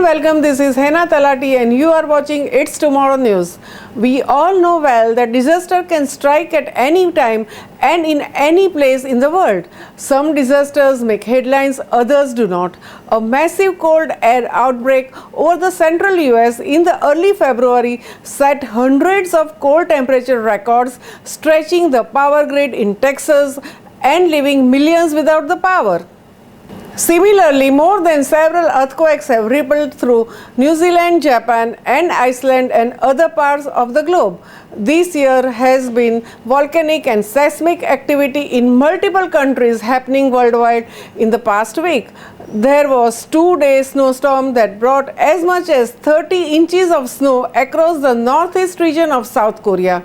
welcome. This is Hena Talati and you are watching It's Tomorrow News. We all know well that disaster can strike at any time and in any place in the world. Some disasters make headlines, others do not. A massive cold air outbreak over the central US in the early February set hundreds of cold temperature records, stretching the power grid in Texas and leaving millions without the power. Similarly, more than several earthquakes have rippled through New Zealand, Japan and Iceland and other parts of the globe. This year has been volcanic and seismic activity in multiple countries happening worldwide in the past week. There was 2-day snowstorm that brought as much as 30 inches of snow across the northeast region of South Korea.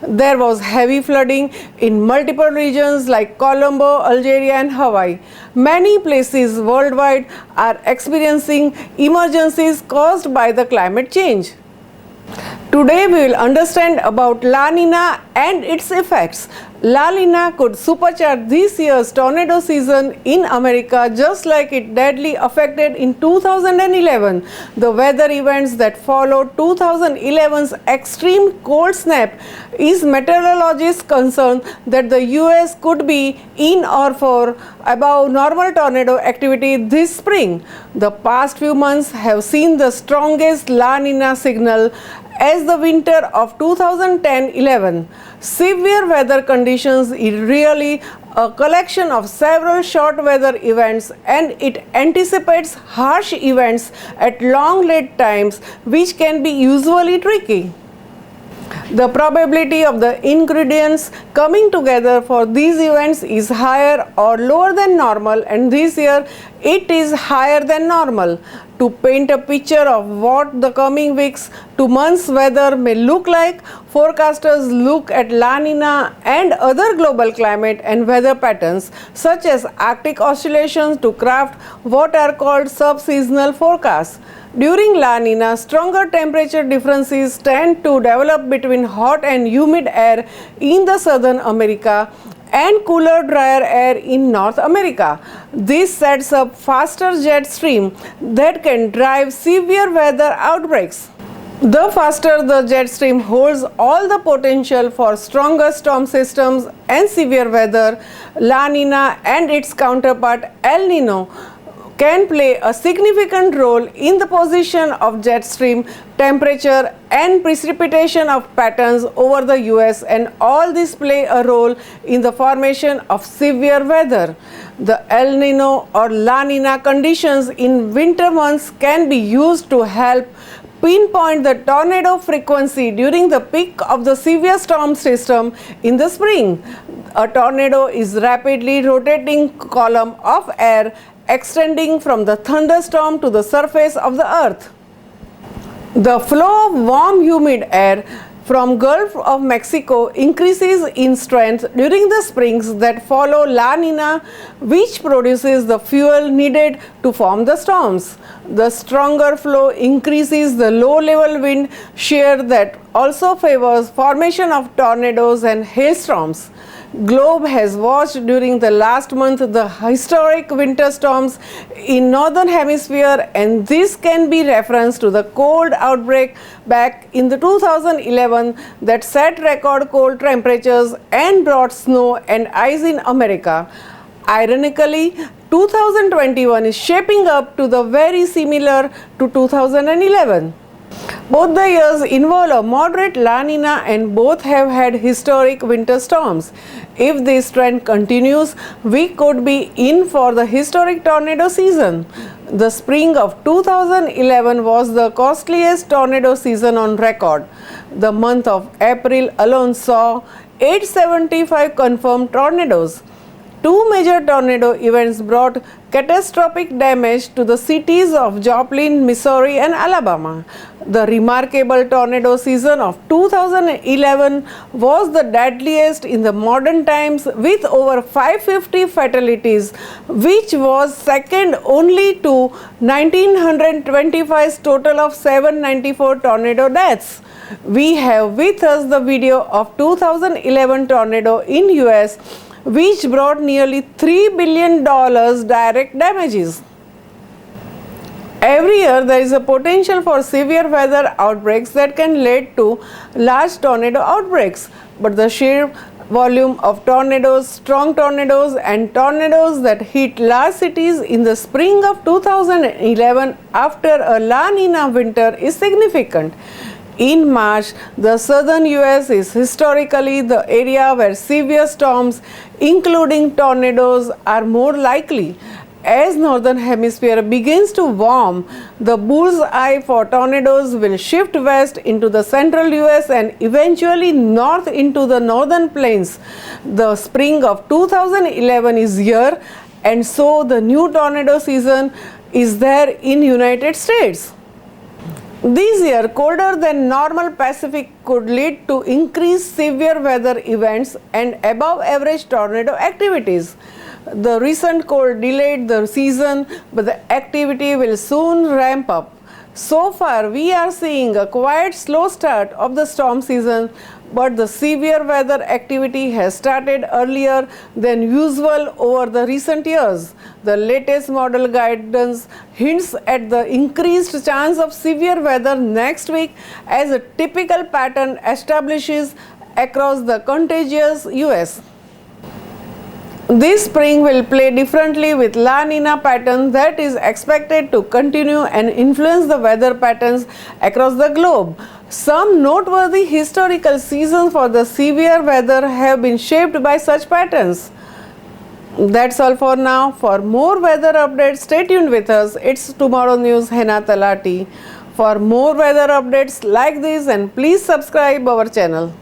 There was heavy flooding in multiple regions like Colombo, Algeria and Hawaii. Many places worldwide are experiencing emergencies caused by the climate change. Today we will understand about La Nina and its effects. La Nina could supercharge this year's tornado season in America just like it deadly affected in 2011. The weather events that followed 2011's extreme cold snap is meteorologists concerned that the US could be in or for above normal tornado activity this spring. The past few months have seen the strongest La Nina signal as the winter of 2010-11. Severe weather conditions is really a collection of several short weather events and it anticipates harsh events at long lead times which can be usually tricky. The probability of the ingredients coming together for these events is higher or lower than normal, and this year it is higher than normal. To paint a picture of what the coming weeks to months weather may look like, forecasters look at La Nina and other global climate and weather patterns such as Arctic oscillations to craft what are called sub-seasonal forecasts. During La Nina, stronger temperature differences tend to develop between hot and humid air in the southern America and cooler, drier air in North America. This sets up faster jet stream that can drive severe weather outbreaks. The faster the jet stream holds all the potential for stronger storm systems and severe weather, La Nina and its counterpart El Nino can play a significant role in the position of jet stream, temperature and precipitation of patterns over the US, and all these play a role in the formation of severe weather. The El Nino or La Nina conditions in winter months can be used to help pinpoint the tornado frequency during the peak of the severe storm system in the spring. A tornado is rapidly rotating column of air extending from the thunderstorm to the surface of the earth. The flow of warm humid air from Gulf of Mexico increases in strength during the springs that follow La Nina, which produces the fuel needed to form the storms. The stronger flow increases the low-level wind shear that also favors formation of tornadoes and hailstorms. Globe has watched during the last month the historic winter storms in northern hemisphere, and this can be referenced to the cold outbreak back in the 2011 that set record cold temperatures and brought snow and ice in America. Ironically, 2021 is shaping up to the very similar to 2011. Both the years involve a moderate La Nina and both have had historic winter storms. If this trend continues, we could be in for the historic tornado season. The spring of 2011 was the costliest tornado season on record. The month of April alone saw 875 confirmed tornadoes. Two major tornado events brought catastrophic damage to the cities of Joplin, Missouri and Alabama. The remarkable tornado season of 2011 was the deadliest in the modern times with over 550 fatalities, which was second only to 1925's total of 794 tornado deaths. We have with us the video of 2011 tornado in US, which brought nearly $3 billion direct damages. Every year, there is a potential for severe weather outbreaks that can lead to large tornado outbreaks. But the sheer volume of tornadoes, strong tornadoes, and tornadoes that hit large cities in the spring of 2011 after a La Nina winter is significant. In March, the southern US is historically the area where severe storms, including tornadoes, are more likely. As northern hemisphere begins to warm, the bullseye for tornadoes will shift west into the central US and eventually north into the northern plains. The spring of 2011 is here, and so the new tornado season is there in United States. This year, colder than normal Pacific could lead to increased severe weather events and above average tornado activities. The recent cold delayed the season, but the activity will soon ramp up. So far, we are seeing a quiet, slow start of the storm season, but the severe weather activity has started earlier than usual over the recent years. The latest model guidance hints at the increased chance of severe weather next week as a typical pattern establishes across the contiguous US. This spring will play differently with La Nina pattern that is expected to continue and influence the weather patterns across the globe. Some noteworthy historical seasons for the severe weather have been shaped by such patterns. That's all for now. For more weather updates, stay tuned with us. It's Tomorrow News, Hena Talati. For more weather updates like this, and please subscribe our channel.